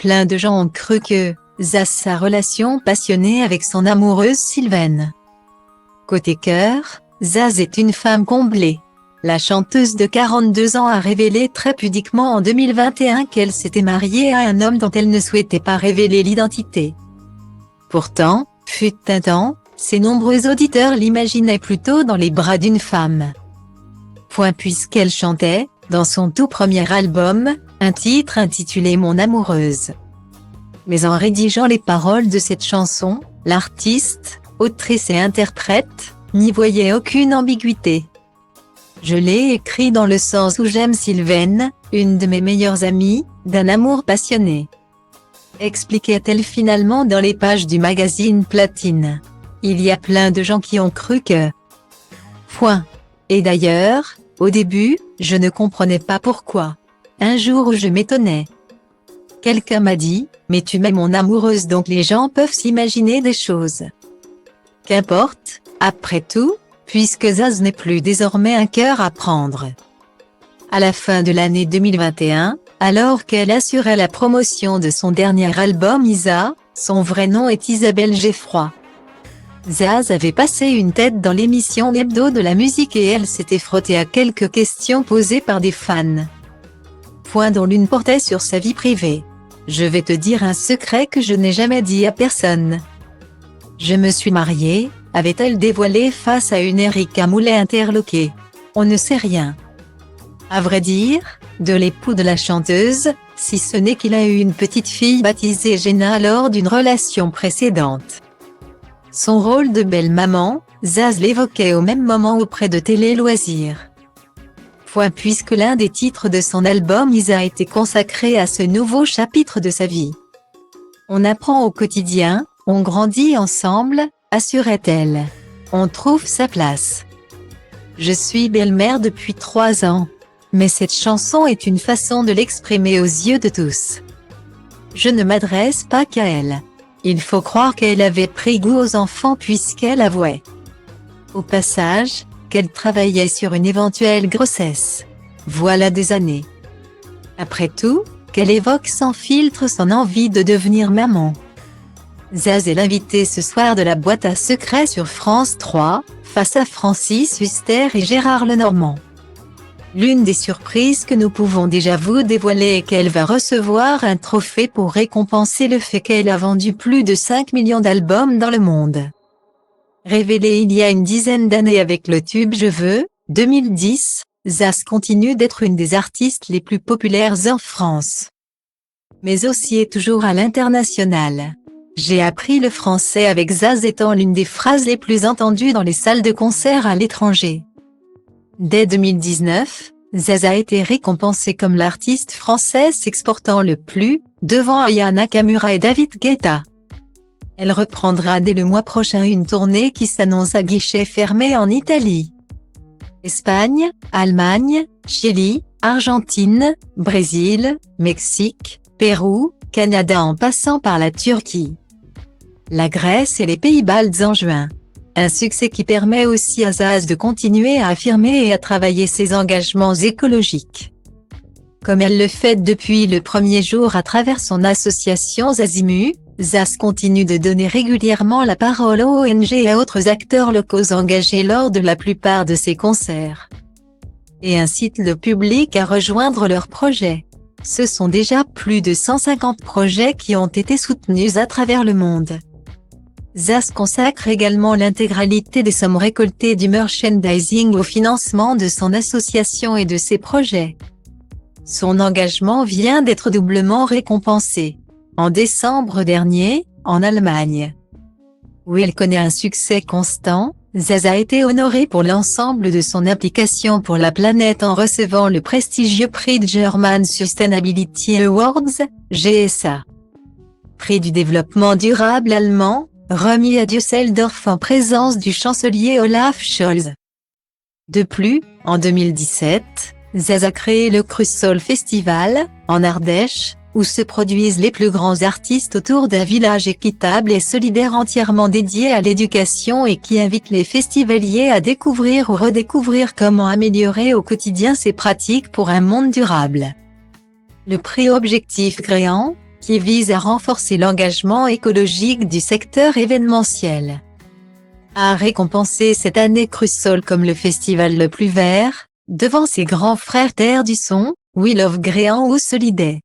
plein de gens ont cru que Zaz sa relation passionnée avec son amoureuse Sylvaine. Côté cœur, Zaz est une femme comblée. La chanteuse de 42 ans a révélé très pudiquement en 2021 qu'elle s'était mariée à un homme dont elle ne souhaitait pas révéler l'identité. Pourtant, fut un temps, ses nombreux auditeurs l'imaginaient plutôt dans les bras d'une femme. Puisqu'elle chantait, dans son tout premier album, un titre intitulé Mon amoureuse. Mais en rédigeant les paroles de cette chanson, l'artiste, autrice et interprète, n'y voyait aucune ambiguïté. Je l'ai écrit dans le sens où j'aime Sylvaine, une de mes meilleures amies, d'un amour passionné. Expliquait-elle finalement dans les pages du magazine Platine. Il y a plein de gens qui ont cru que... Et d'ailleurs, au début, je ne comprenais pas pourquoi. Un jour je m'étonnais. Quelqu'un m'a dit, mais tu m'aimes mon amoureuse donc les gens peuvent s'imaginer des choses. Qu'importe, après tout, puisque Zaz n'est plus désormais un cœur à prendre. À la fin de l'année 2021, alors qu'elle assurait la promotion de son dernier album Isa, son vrai nom est Isabelle Geffroy. Zaz avait passé une tête dans l'émission L'Hebdo de la musique et elle s'était frottée à quelques questions posées par des fans. Dont l'une portait sur sa vie privée. Je vais te dire un secret que je n'ai jamais dit à personne. Je me suis mariée, avait-elle dévoilé face à une Erika Moulet interloquée. On ne sait rien. À vrai dire, de l'époux de la chanteuse, si ce n'est qu'il a eu une petite fille baptisée Jenna lors d'une relation précédente. Son rôle de belle maman, Zaz l'évoquait au même moment auprès de Télé Loisirs. Puisque l'un des titres de son album Isa a été consacré à ce nouveau chapitre de sa vie. On apprend au quotidien, on grandit ensemble, assurait-elle. On trouve sa place. Je suis belle-mère depuis 3 ans. Mais cette chanson est une façon de l'exprimer aux yeux de tous. Je ne m'adresse pas qu'à elle. Il faut croire qu'elle avait pris goût aux enfants puisqu'elle avouait. Au passage, qu'elle travaillait sur une éventuelle grossesse. Voilà des années. Après tout, qu'elle évoque sans filtre son envie de devenir maman. Zaz est l'invité ce soir de la boîte à secrets sur France 3, face à Francis Huster et Gérard Lenormand. L'une des surprises que nous pouvons déjà vous dévoiler est qu'elle va recevoir un trophée pour récompenser le fait qu'elle a vendu plus de 5 millions d'albums dans le monde. Révélée il y a une dizaine d'années avec le tube Je veux, 2010, Zaz continue d'être une des artistes les plus populaires en France. Mais aussi et toujours à l'international. J'ai appris le français avec Zaz étant l'une des phrases les plus entendues dans les salles de concert à l'étranger. Dès 2019, Zaz a été récompensée comme l'artiste française s'exportant le plus, devant Aya Nakamura et David Guetta. Elle reprendra dès le mois prochain une tournée qui s'annonce à guichet fermé en Italie. Espagne, Allemagne, Chili, Argentine, Brésil, Mexique, Pérou, Canada en passant par la Turquie, la Grèce et les Pays-Baltes en juin. Un succès qui permet aussi à Zaz de continuer à affirmer et à travailler ses engagements écologiques. Comme elle le fait depuis le premier jour à travers son association Zazimu, Zaz continue de donner régulièrement la parole aux ONG et à autres acteurs locaux engagés lors de la plupart de ses concerts. Et incite le public à rejoindre leurs projets. Ce sont déjà plus de 150 projets qui ont été soutenus à travers le monde. Zaz consacre également l'intégralité des sommes récoltées du merchandising au financement de son association et de ses projets. Son engagement vient d'être doublement récompensé. En décembre dernier, en Allemagne, où elle connaît un succès constant, Zaz a été honorée pour l'ensemble de son implication pour la planète en recevant le prestigieux prix de German Sustainability Awards, GSA. Prix du développement durable allemand, remis à Düsseldorf en présence du chancelier Olaf Scholz. De plus, en 2017, Zaz a créé le Crusoll Festival, en Ardèche, où se produisent les plus grands artistes autour d'un village équitable et solidaire entièrement dédié à l'éducation et qui invite les festivaliers à découvrir ou redécouvrir comment améliorer au quotidien ces pratiques pour un monde durable. Le prix Objectif Créant, qui vise à renforcer l'engagement écologique du secteur événementiel. A récompensé cette année Crusoll comme le festival le plus vert, devant ses grands frères Terre du Son, Wheel of Grey ou Soliday.